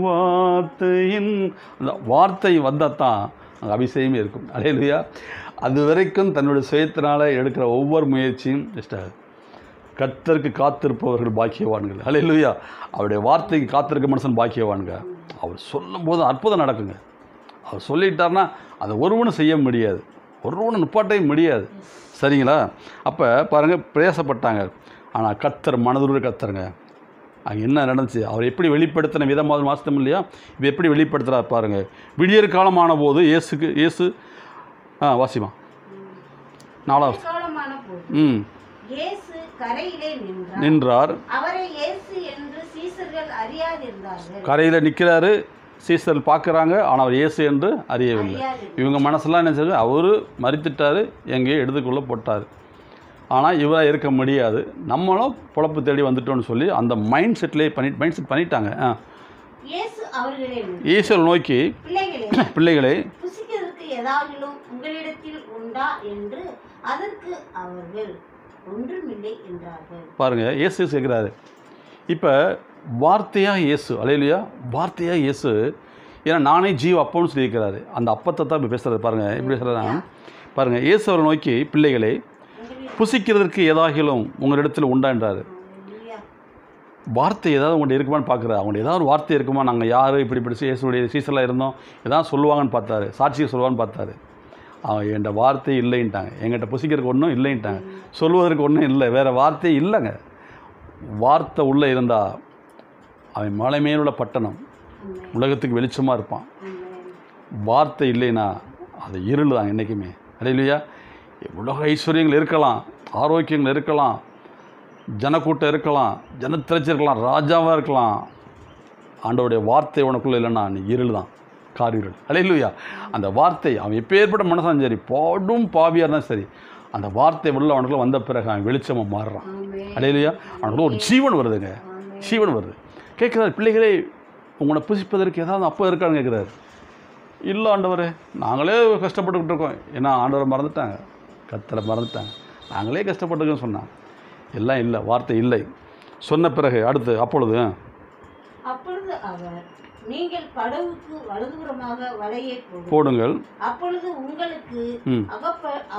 வார்த்தையின் அந்த வார்த்தை வந்தால் அங்கே அபிஷேகமே இருக்கும். அல்லேலூயா. அது வரைக்கும் தன்னுடைய சுயத்தினால் எடுக்கிற ஒவ்வொரு முயற்சியும் இஷ்டாது. கர்த்தருக்கு காத்திருப்பவர்கள் பாக்கியவான்கள். அல்லேலூயா. அவருடைய வார்த்தைக்கு காத்திருக்க மனுஷன் பாக்கியவான்க. அவர் சொல்லும்போது அற்புதம் நடக்குங்க. அவர் சொல்லிட்டார்னா அதை ஒருவனும் செய்ய முடியாது, ஒருவனும் நிப்பாட்டவே முடியாது. சரிங்களா? அப்போ பாருங்கள், பிரயாசப்பட்டாங்க. ஆனால் கர்த்தர் மனதுள்ள கர்த்தருங்க. அங்கே என்ன நடந்துச்சு, அவர் எப்படி வெளிப்படுத்தின விதமாக மாசத்தம் இல்லையா? இப்போ எப்படி வெளிப்படுத்துகிறார் பாருங்கள். விடியற் காலமான போது இயேசு வாசிமா 4
இயேசு கரையிலே
நின்றார்.
அவரை இயேசு என்று சீசர்கள் அறியாதிருந்தார்கள்.
கரையில் நிற்கிறாரு, சீசர்கள் பார்க்குறாங்க, ஆனால் அவர் இயேசு என்று அறியவில்லை. இவங்க மனசெல்லாம் என்ன செய்யுது, அவர் மரித்துட்டார், எங்கேயோ எடுத்துக்கொள்ள போட்டார். ஆனால் இவராக இருக்க முடியாது, நம்மளும் பொழப்பு தேடி வந்துட்டோன்னு சொல்லி அந்த மைண்ட் செட் பண்ணிட்டாங்க. இயேசு நோக்கி பிள்ளைகளே
புசிக்கிறதுக்கு ஏதாவது உங்களிடத்தில் உண்டா என்று அதற்கு அவர்கள் ஒன்றுமில்லை என்றார்கள்.
பாருங்க, இயேசு கேட்குறாரு. இப்போ வார்த்தையாக இயேசு, அல்லேலூயா, வார்த்தையாக இயேசு. ஏன்னா நானே ஜீவ அப்பம்னு சொல்லியிருக்கிறாரு. அந்த அப்பத்தை தான் இப்போ பேசுகிறது. பாருங்கள் எப்படி பேசுகிறேன்னா, பாருங்கள், இயேசு அவரை நோக்கி பிள்ளைகளே புசிக்கிறதுக்கு ஏதாகிலும் உங்களிடத்தில் உண்டா என்றார். வார்த்தை ஏதாவது உங்கள்கிட்ட இருக்குமான்னு பார்க்குறாரு. அவங்கள்ட்ட ஏதாவது ஒரு வார்த்தை இருக்குமா, நாங்கள் யார் இப்படி இயேசுடைய சீசரில் இருந்தோம், ஏதாவது சொல்லுவாங்கன்னு பார்த்தாரு, சாட்சியை சொல்லுவான்னு பார்த்தாரு. அவன் என்கிட்ட வார்த்தை இல்லைன்ட்டாங்க, எங்கிட்ட புசிக்கிறதுக்கு ஒன்றும் இல்லைன்ட்டாங்க, சொல்வதற்கு ஒன்றும் இல்லை, வேறு வார்த்தை இல்லைங்க. வார்த்தை உள்ளே இருந்தால் அவன் மலை மேலுள்ள பட்டணம், உலகத்துக்கு வெளிச்சமாக இருப்பான். வார்த்தை இல்லைன்னா அது இருள் தான் என்றைக்குமே. அல்லேலூயா. உலக ஐஸ்வர்யங்கள் இருக்கலாம், ஆரோக்கியங்கள் இருக்கலாம், ஜனக்கூட்டம் இருக்கலாம், ஜனத்திரச்சி இருக்கலாம், ராஜாவாக இருக்கலாம், ஆண்டவருடைய வார்த்தை உனக்குள்ளே இல்லைன்னா நீ இருள் தான், காரிருள். அல்லேலூயா. அந்த வார்த்தை அவன் எப்பேற்பட்ட மனசாலும் சரி, பாடும் பாவியாக இருந்தாலும் சரி, அந்த வார்த்தை உள்ள அவனுக்குள்ள வந்த பிறகு அவன் வெளிச்சமாக மாறுறான். அல்லேலூயா. அவனுக்குள்ள ஒரு ஜீவன் வருதுங்க, ஜீவன் வருது. கேட்குறாரு, பிள்ளைகளே உங்களை புசிப்பதற்கு ஏதாவது அப்போ இருக்கான்னு கேட்குறாரு. இல்லை ஆண்டவரே, நாங்களே கஷ்டப்பட்டுக்கிட்டு இருக்கோம். ஏன்னா ஆண்டவரை மறந்துட்டாங்க, கர்த்தரை மறந்துட்டாங்க, நாங்களே கஷ்டப்பட்டுக்கோன்னு சொன்னான். எல்லாம் இல்லை, வார்த்தை இல்லை. சொன்ன பிறகு அடுத்து அப்பொழுது
அவர் நீங்கள் படவுக்கு வலதுபுறமாக வலையை
போடுங்கள்,
அப்பொழுது உங்களுக்கு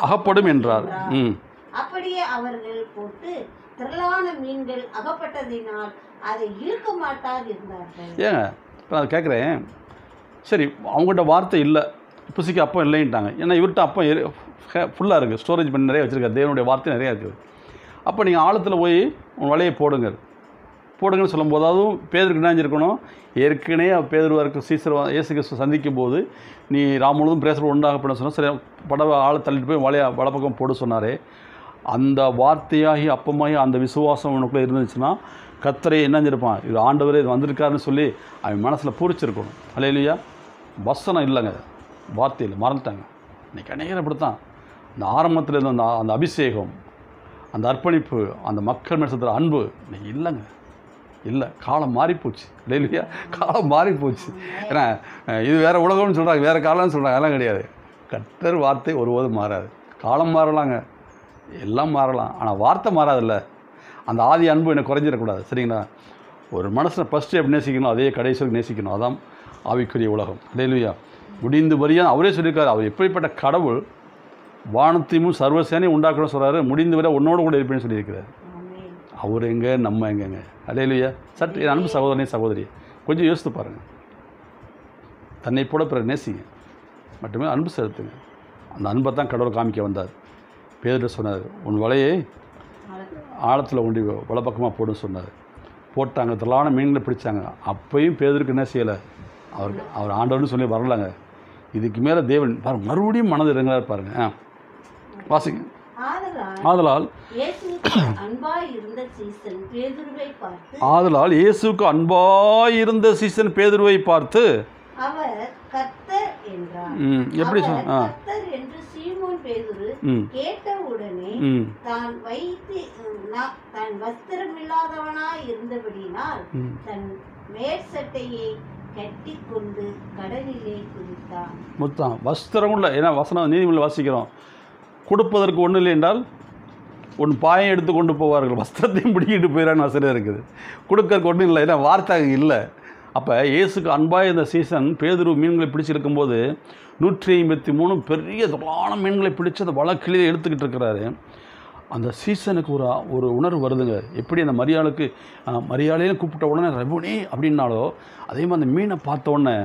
அகப்படும் என்றார்.
அப்படியே அவர்கள் போட்டு திரளான மீன்கள் அகப்பட்டதினால் அதை இழுக்க மாட்டாது இருந்தார்கள்.
ஏங்க இப்போ நான் கேட்குறேன், சரி அவங்கள்ட்ட வார்த்தை இல்லை, புசிக்க அப்பம் இல்லைன்ட்டாங்க. ஏன்னா இவர்கிட்ட அப்பம் ஃபுல்லாக இருக்குது, ஸ்டோரேஜ் பண்ணி நிறைய வச்சுருக்காரு, தேவனுடைய வார்த்தை நிறையா இருக்குது. அப்போ நீங்கள் ஆழத்தில் போய் உங்கள் வலையை போடுங்கன்னு சொல்லும்போது, அதுவும் பேதருக்கு நினைஞ்சிருக்கணும். ஏற்கனவே பேதருவாருக்கு சீசர் இயேசு கிறிஸ்து சந்திக்கும் போது நீ முழுவதும் பிரேசர் உண்டாகப்பட சொன்னால், சரி படவை ஆளை தள்ளிட்டு போய் வலப்பக்கம் போட சொன்னாரே, அந்த வார்த்தையாகி அப்பமாகி அந்த விசுவாசம் உனக்குள்ளே இருந்துச்சுன்னா கர்த்தரை என்னஞ்சிருப்பான், இது ஆண்டவரே இது வந்திருக்காருன்னு சொல்லி அவன் மனசில் பூரிச்சிருக்கணும். அல்லேலூயா. வசனம் இல்லைங்க, வார்த்தை இல்லை, மறந்துட்டாங்க. இன்றைக்கி அநேகர் அப்படித்தான். அந்த ஆரம்பத்தில் இருந்த அந்த அபிஷேகம், அந்த அர்ப்பணிப்பு, அந்த மக்கள் மேலே அன்பு இன்னைக்கு இல்லைங்க, இல்லை. காலம் மாறிப்போச்சு. இல்லையா, காலம் மாறிப்போச்சு. ஏன்னா இது வேறு உலகம்னு சொல்கிறாங்க, வேறு காலம்னு சொல்கிறாங்க, அதெல்லாம் கிடையாது. கர்த்தர் வார்த்தை ஒருபோதும் மாறாது. காலம் மாறலாங்க, எல்லாம் மாறலாம், ஆனால் வார்த்தை மாறாதில்ல. அந்த ஆதி அன்பு எனக்கு குறைஞ்சிடக்கூடாது. சரிங்களா? ஒரு மனசனை ஃபஸ்ட்டு எப்படி நேசிக்கணும், அதே கடைசி நேசிக்கணும். அதான் ஆவிக்குரிய உலகம். இல்லையா? முடிந்து வரையா அவரே சொல்லியிருக்காரு. அவர் எப்படிப்பட்ட கடவுள், வானத்தையும் சர்வசேனையும் உண்டாக்கணும்னு சொல்கிறாரு. முடிந்து வரை உன்னோடு கூட இருப்பேன்னு சொல்லியிருக்கிறார். அவர் எங்கே, நம்ம எங்கேங்க? அல்லேலூயா. சற்று என் அன்பு சகோதரனே சகோதரி, கொஞ்சம் யோசித்து பாருங்கள். தன்னை போல பிறர் நேசிங்க, மட்டுமே அன்பு செலுத்துங்க. அந்த அன்பை தான் கடவுள் காமிக்க வந்தார். பேதுரு சொன்னார், உன் வலையை ஆழத்தில் ஒண்டி வலப்பக்கமாக போடுன்னு சொன்னார். போட்டாங்க, திரளான மீன்களை பிடிச்சாங்க. அப்பையும் பேதுருக்கு என்ன செய்யலை, அவர் ஆண்டவர்னு சொல்லி வரலாங்க. இதுக்கு மேலே தேவன் பாருங்க, மறுபடியும் மனது இறங்குறாரு பாருங்க. வாசிங்க. ஆதலால் இயேசுவுக்கு அன்பாய் இருந்த சீசன் பேதுருவை பார்த்து
அவர் கர்த்தர் என்றார்.
எப்படி
கர்த்தர் என்று சீமோன் பேதுரு கேட்டவுடனே தான் வஸ்திரமில்லாதவனாய் இருந்தபடியினால் தன் மேற்சட்டையை கட்டி கொண்டு கடலிலே குதித்தான்.
மொத்தம் வஸ்திரம் இல்லை. ஏன்னா வசனம் நீதிமொழியில் வாசிக்கிறோம், கொடுப்பதற்கு ஒன்றும் இல்லை என்றால் ஒன்று பாயம் எடுத்து கொண்டு போவார்கள், வஸ்திரத்தையும் பிடிக்கிட்டு போயிடான்னு வசனம் இருக்குது. கொடுக்கறதுக்கு ஒன்றும் இல்லை, ஏன்னா வார்த்தை இல்லை. அப்போ இயேசுக்கு அன்பாக இந்த சீசன் பேதுரு மீன்களை பிடிச்சிருக்கும்போது 153 பெரிய திரளான மீன்களை பிடிச்சி அந்த வழக்கிலேயே எடுத்துக்கிட்டு இருக்கிறாரு. அந்த சீசனுக்கு ஒரு உணர்வு வருதுங்க. எப்படி அந்த மரியாதையும் கூப்பிட்ட உடனே ரபுனி அப்படின்னாலோ, அதே மாதிரி அந்த மீனை பார்த்த உடனே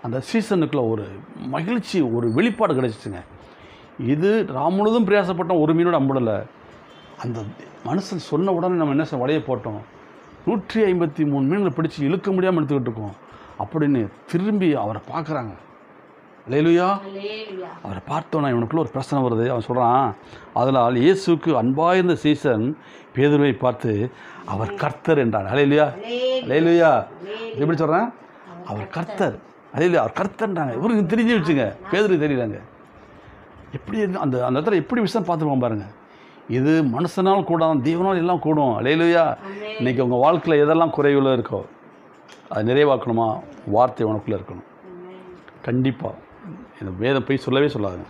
அந்த சீசனுக்குள்ள ஒரு மகிழ்ச்சி, ஒரு வெளிப்பாடு கிடைச்சிச்சுங்க. இது முழுதும் பிரயாசப்பட்டோம், ஒரு மீனோட அம்படலை. அந்த மனுஷன் சொன்ன உடனே நம்ம என்ன வலையை போட்டோம், 153 மீன்களை பிடிச்சி இழுக்க முடியாமல் எடுத்துக்கிட்டு இருக்கோம் அப்படின்னு திரும்பி அவரை பார்க்குறாங்க. அல்லேலூயா. அவரை பார்த்தோன்னா இவனுக்குள்ள ஒரு பிரச்சனை வருது. அவன் சொல்கிறான், அதனால் இயேசுக்கு அன்பாயிருந்த சீசன் பேதுருவை பார்த்து அவர் கர்த்தர் என்றார். அல்லேலூயா. அல்லேலூயா. எப்படி சொல்கிறேன், அவர் கர்த்தர். அல்லேலூயா. அவர் கர்த்தர்ன்றாங்க. இவருக்கு தெரிஞ்சு வச்சுங்க, பேதுருக்கு தெரியலாங்க. எப்படி அந்த அந்த இடத்துல எப்படி விஷயம் பார்த்துருவோம் பாருங்கள். இது மனுஷனால் கூடாது, தேவனால் எல்லாம் கூடும். அல்லேலூயா. இன்றைக்கி உங்கள் வாழ்க்கையில் எதெல்லாம் குறைவுள்ள இருக்கோ அது நிறைவாக்கணுமா, வார்த்தை உனக்குள்ளே இருக்கணும். கண்டிப்பாக இந்த வேதம் போய் சொல்லவே சொல்லாதுங்க.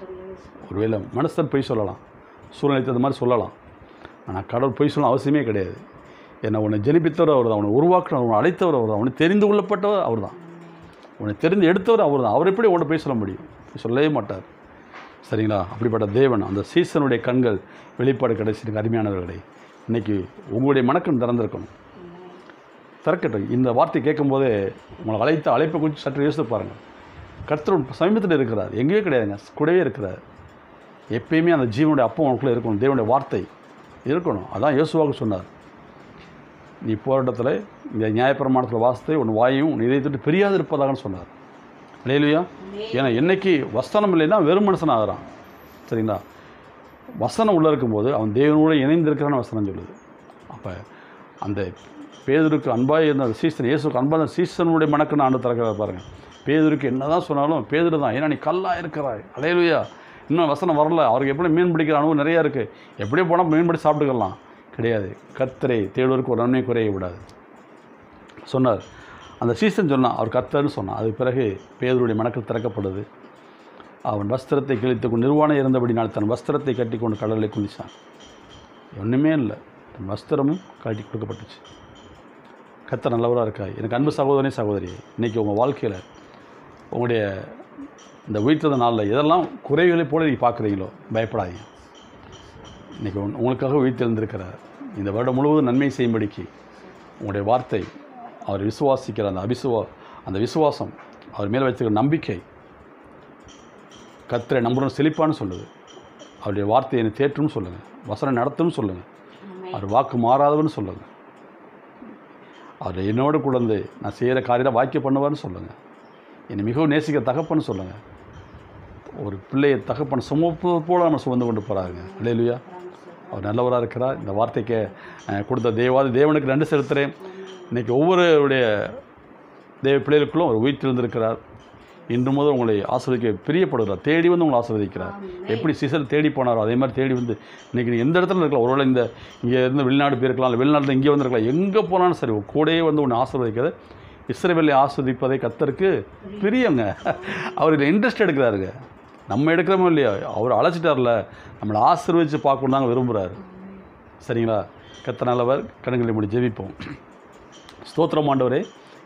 ஒரு வேளை மனுஷன் போய் சொல்லலாம், சூழ்நிலை தகுந்த மாதிரி சொல்லலாம். ஆனால் கடவுள் போய் சொல்ல அவசியமே கிடையாது. ஏன்னா உன்னை ஜெனிப்பித்தவர் அவர் தான், அவனை உருவாக்குறவர், அவனை அழைத்தவர் அவர் தான், அவனை தெரிந்து கொள்ளப்பட்டவர் அவர் தான், உன்னை தெரிந்து எடுத்தவர் அவர் தான். அவர் எப்படி உன்னை போய் சொல்ல முடியும்? சொல்லவே மாட்டார். சரிங்களா? அப்படிப்பட்ட தேவன் அந்த சீசனுடைய கண்கள் வெளிப்பாடு கிடைச்சிருக்கு. அருமையானவர்களை, இன்றைக்கி உங்களுடைய மனக்கண் திறந்திருக்கணும், திறக்கட்டும். இந்த வார்த்தை கேட்கும்போதே உங்களை அழைப்பை குறித்து சற்று யோசித்து பாருங்கள். கர்த்தர் சமீபத்தில் இருக்கிறார், எங்கேயே கிடையாதுங்க, கூடவே இருக்கிறார். எப்பயுமே அந்த ஜீவனுடைய அப்பம் உனக்குள்ளே இருக்கணும், தேவனுடைய வார்த்தை இருக்கணும். அதான் யோசுவாவுக்கு சொன்னார், நீ போராட்டத்தில் இந்த நியாயப்பிரமாணத்தில் வாசத்தை உன் வாயும் உன் இதயத்தை பிரியாது இருப்பதாகன்னு சொன்னார். அல்லேலூயா. ஏன்னா என்னைக்கு வசனம் இல்லைன்னா வெறும் மனுஷன் ஆகிறான். சரிங்களா? வசனம் உள்ளே இருக்கும்போது அவன் தேவனோடு இணைந்திருக்கிறான்னு வசனம் சொல்லுது. அப்போ அந்த பேதுருக்கு அன்பாக இருந்த அந்த சீசன், இயேசுக்கு அன்பாக இருந்த சீசனுடைய மனக்குன்னு ஆண்டு திறக்கிறார் பாருங்கள். பேதுருக்கு என்ன தான் சொன்னாலும் பேதுரு தான், ஏன்னா நீ கல்லாக இருக்கிறாய். அல்லேலூயா. இன்னும் வசனம் வரல, அவருக்கு எப்படி மீன் பிடிக்கிற அனுபவம் நிறையா இருக்குது. எப்படியும் போனால் மீன் பிடிச்சி சாப்பிட்டுக்கலாம், கிடையாது. கர்த்தரை தேடுவதற்கு ஒரு நன்மை குறைய விடாது சொன்னார். அந்த சீசன் சொன்னான், அவர் கர்த்தர்னு சொன்னான். அதுக்கு பிறகு பேதுருடைய மனக்கள் திறக்கப்படுது. அவன் வஸ்திரத்தை கிழித்து கொண்டு நிர்வாணம் இருந்தபடினால் தன் வஸ்திரத்தை கட்டி கொண்டு கடலை குதித்தான். ஒன்றுமே இல்லை, தன் வஸ்திரமும் காட்டி கொடுக்கப்பட்டுச்சு. கர்த்தர் நல்லவராக இருக்கா. எனக்கு அன்பு சகோதரனே சகோதரி, இன்றைக்கி உங்கள் வாழ்க்கையில் உங்களுடைய இந்த உயிர்த்தத நாளில் எதெல்லாம் குறைகளை போல நீங்கள் பார்க்குறீங்களோ பயப்படாதீங்க. இன்றைக்கி உங்களுக்காக உயிர்த்தெழுந்திருக்கிறார். இந்த வருடம் முழுவதும் நன்மை செய்யும்படிக்கு உங்களுடைய வார்த்தை, அவர் விசுவாசிக்கிற அந்த விசுவாசம், அவர் மேலே வச்சுக்கிற நம்பிக்கை, கர்த்தரை நம்புறோம் செழிப்பான்னு சொல்லுது. அவருடைய வார்த்தை என்னை தேற்றுன்னு சொல்லுங்கள், வசனம் நடத்துன்னு சொல்லுங்கள், அவர் வாக்கு மாறாதவன்னு சொல்லுங்கள், அவர் என்னோட குழந்தை நான் செய்கிற காரியம் வாக்கிய பண்ணுவார்னு சொல்லுங்கள், என்னை மிகவும் நேசிக்கிற தகப்பன்னு சொல்லுங்கள். ஒரு பிள்ளையை தகப்பன் சுமப்பது போல் நம்ம சுமந்து கொண்டு போகிறாங்க. அல்லேலூயா. அவர் நல்லவராக இருக்கிறார். இந்த வார்த்தைக்கு கொடுத்த தேவனுக்கு நன்றி செலுத்துகிறேன். இன்றைக்கி ஒவ்வொருடைய பிள்ளைகளுக்குள்ளும் ஒரு உயிர்த்தெழுந்திருக்கிறார். இன்று முதல் உங்களை ஆசீர்வதிக்க பிரியப்படுகிறார். தேடி வந்து உங்களை ஆசீர்வதிக்கிறார். எப்படி சீசர் தேடி போனாரோ அதே மாதிரி தேடி வந்து இன்றைக்கி எந்த இடத்துல இருக்கலாம், ஒருவேளை இங்கே இருந்து வெளிநாடு போயிருக்கலாம், இல்லை வெளிநாட்டில் இங்கே வந்துருக்கலாம், எங்கே போனாலும் சரி கூடயே வந்து உன்னை ஆசீர்வதிக்கிறது. இஸ்ரவேலை ஆஸ்வதிப்பதை கர்த்தருக்கு பிரியங்க. அவர் இதில் இன்ட்ரெஸ்ட் எடுக்கிறாருங்க. நம்ம எடுக்கிறோமோ இல்லையா, அவர் அழைச்சிட்டார்ல, நம்மளை ஆசீர்வதித்து பார்க்கணும் தாங்க விரும்புகிறார். சரிங்களா? கர்த்தர் நல்லவர். கண்களை மூடி ஜெபிப்போம். ஸ்தோத்திரம் ஆண்டவரே,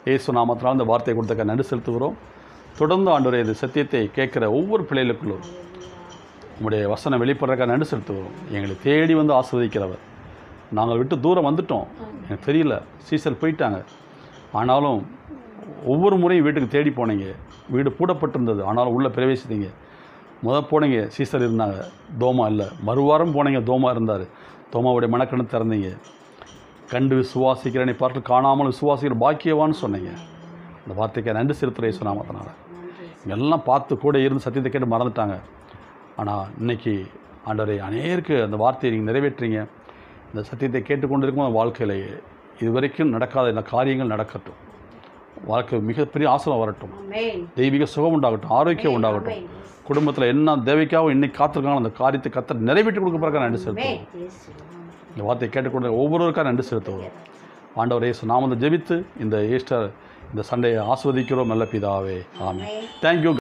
இயேசு நாமத்தினால் இந்த வார்த்தையை கொடுத்தக்க நன்றி செலுத்துகிறோம். தொடர்ந்து ஆண்டவரே இந்த சத்தியத்தை கேட்குற ஒவ்வொரு பிள்ளைகளுக்குள்ளும் உங்களுடைய வசனம் வெளிப்படுறதுக்காக நன்றி செலுத்துவோம். எங்களை தேடி வந்து ஆஸ்வதிக்கிறவர். நாங்கள் விட்டு தூரம் வந்துட்டோம், எனக்கு தெரியல, சீசர் போயிட்டாங்க. ஆனாலும் ஒவ்வொரு முறையும் வீட்டுக்கு தேடி போனீங்க. வீடு பூட்டப்பட்டிருந்தது, ஆனாலும் உள்ளே பிரவேசித்தீங்க. போனீங்க, சீசர் இருந்தாங்க, தோமா இல்லை. மறுவாரம் போனீங்க, தோமா இருந்தார். தோமாவுடைய மனக்கண்ணு திறந்தீங்க. கண்டு விசுவாசிக்கிறனை பார்த்து காணாமல் விசுவாசிக்கிற பாக்கியவான்னு சொன்னீங்க. அந்த வார்த்தைக்கு நன்றி செலுத்துகிற இயேசு நாமத்தினால. எல்லாம் பார்த்து கூட இருந்து சத்தியத்தை கேட்டு மறந்துட்டாங்க. ஆனால் இன்றைக்கி ஆண்டவரே அநேருக்கு அந்த வார்த்தையை நீங்கள் நிறைவேற்றுறீங்க. இந்த சத்தியத்தை கேட்டுக்கொண்டிருக்கும் அந்த வாழ்க்கையில் இதுவரைக்கும் நடக்காத இந்த காரியங்கள் நடக்கட்டும். வாழ்க்கை மிகப்பெரிய ஆசீர்வாதம் வரட்டும். தெய்வீக சுகம் உண்டாகட்டும், ஆரோக்கியம் உண்டாகட்டும். குடும்பத்தில் என்ன தேவைக்காகவும் இன்னைக்கு காத்திருக்காங்க அந்த காரியத்தை கத்த நிறைவேற்றி கொடுக்க பிறகு நன்றி செலுத்துவோம். இந்த வார்த்தையை கேட்டுக்கொண்டு ஒவ்வொருவருக்காக நன்றி செலுத்துவோம். ஆண்டவர் இயேசு நாமத்தை ஜெபித்து இந்த ஈஸ்டர் இந்த சண்டையை ஆஸ்வதிக்கிறோம் நல்ல பிதாவே. ஆமென். தேங்க்யூ.